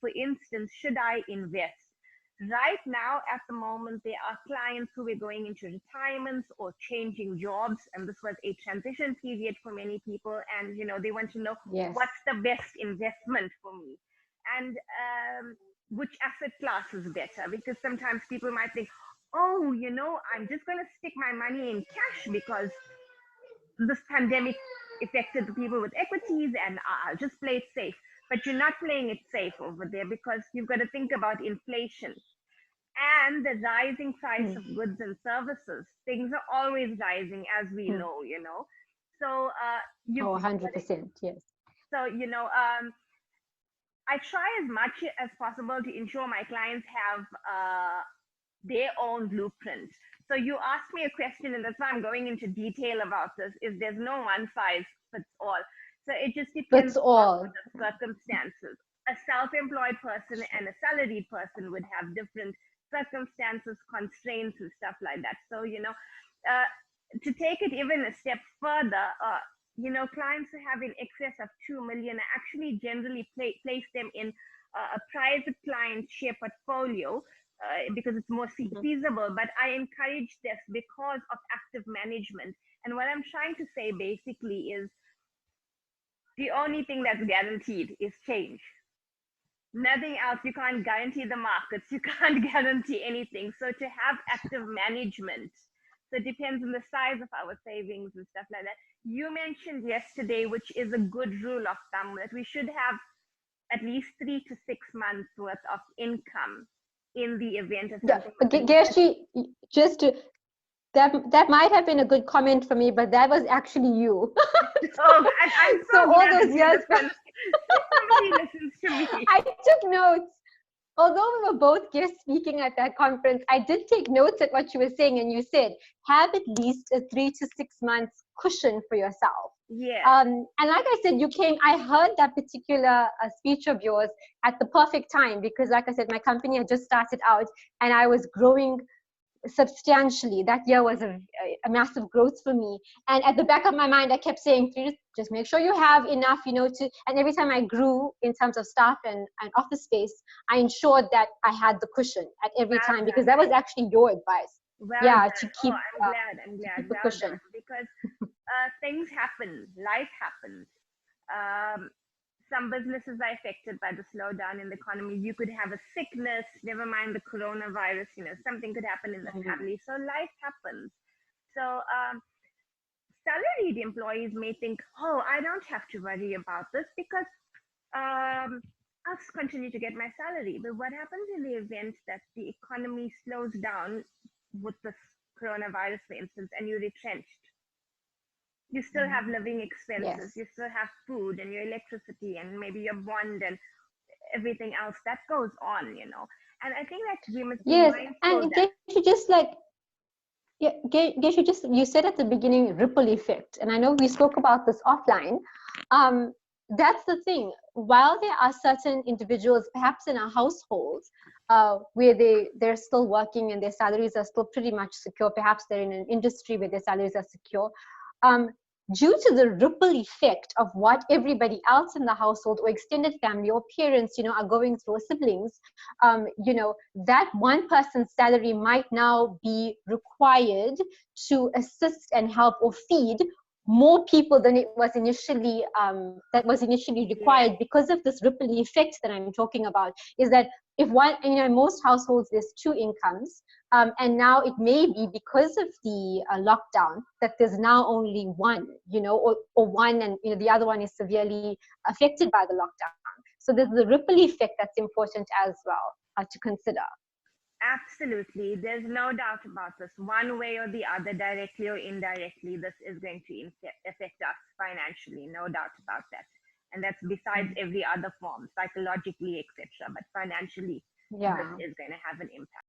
For instance, should I invest? Right now, at the moment, there are clients who are going into retirements or changing jobs, and this was a transition period for many people. And they want to know Yes. what's the best investment for me, and which asset class is better. Because sometimes people might think, oh, I'm just going to stick my money in cash because this pandemic affected the people with equities, and I'll just play it safe. But you're not playing it safe over there, because you've got to think about inflation and the rising price Mm. of goods and services. Things are always rising, as we Mm. know. So Oh, 100%. Yes. so I try as much as possible to ensure my clients have their own blueprint. So you asked me a question, and that's why I'm going into detail about this. Is there's no one size fits all. So it just depends Fits on all. the circumstances. A self-employed person and a salaried person would have different circumstances, constraints, and stuff like that. So to take it even a step further, clients who have in excess of 2 million actually generally place them in a private client share portfolio, because it's more Mhm. feasible. But I encourage this because of active management. And what I'm trying to say basically is the only thing that's guaranteed is change. Nothing else. You can't guarantee the markets. You can't guarantee anything. So to have active management, so it depends on the size of our savings and stuff like that. You mentioned yesterday, which is a good rule of thumb, that we should have at least 3 to 6 months worth of income in the event of Yeah, something happening. Gershi, just to, that might have been a good comment for me, but that was actually you. Oh, and I'm So so all glad those that you years listen. Somebody listens to me. I took notes. Although we were both guest speaking at that conference, I did take notes at what you were saying, and you said have at least a 3 to 6 months cushion for yourself. Yes. And like I said, I heard that particular speech of yours at the perfect time, because like I said, my company had just started out and I was growing substantially. That year was a massive growth for me, and at the back of my mind I kept saying, just make sure you have enough, to and every time I grew in terms of staff and office space, I ensured that I had the cushion at every Well time, because done. that was actually your advice. Well Yeah, done. to Oh, keep I'm glad. I'm to glad. keep a Well cushion. done. Because things happen. Life happens. Um, some businesses are affected by the slowdown in the economy. You could have a sickness, never mind the coronavirus, something could happen in the Mhm. family. So life happens. So salaried employees may think, oh, I don't have to worry about this because I'll continue to get my salary. But what happens in the event that the economy slows down with this coronavirus, for instance, and you're retrenched? You still have living expenses, Yes. you still have food and your electricity and maybe your bond and everything else that goes on. And I think that we must be Yes, mindful and that, Geshe, just like, yeah, Geshe, just you said at the beginning, ripple effect, and I know we spoke about this offline. Um, that's the thing. While there are certain individuals, perhaps in our households, where they're still working and their salaries are still pretty much secure, perhaps they're in an industry where their salaries are secure. Um, Due to the ripple effect of what everybody else in the household or extended family or parents, are going through, or siblings, that one person's salary might now be required to assist and help or feed more people than it was initially yes, required, because of this ripple effect that I'm talking about. Is that if one, in most households there's two incomes, and now it may be because of the lockdown that there's now only one, or one, and the other one is severely affected by the lockdown. So there's the ripple effect that's important as well to consider. absolutely. There's no doubt about this. One way or the other, directly or indirectly, this is going to affect us financially, no doubt about that. And that's besides every other form, psychologically, etc. But financially, this Yeah. is going to have an impact.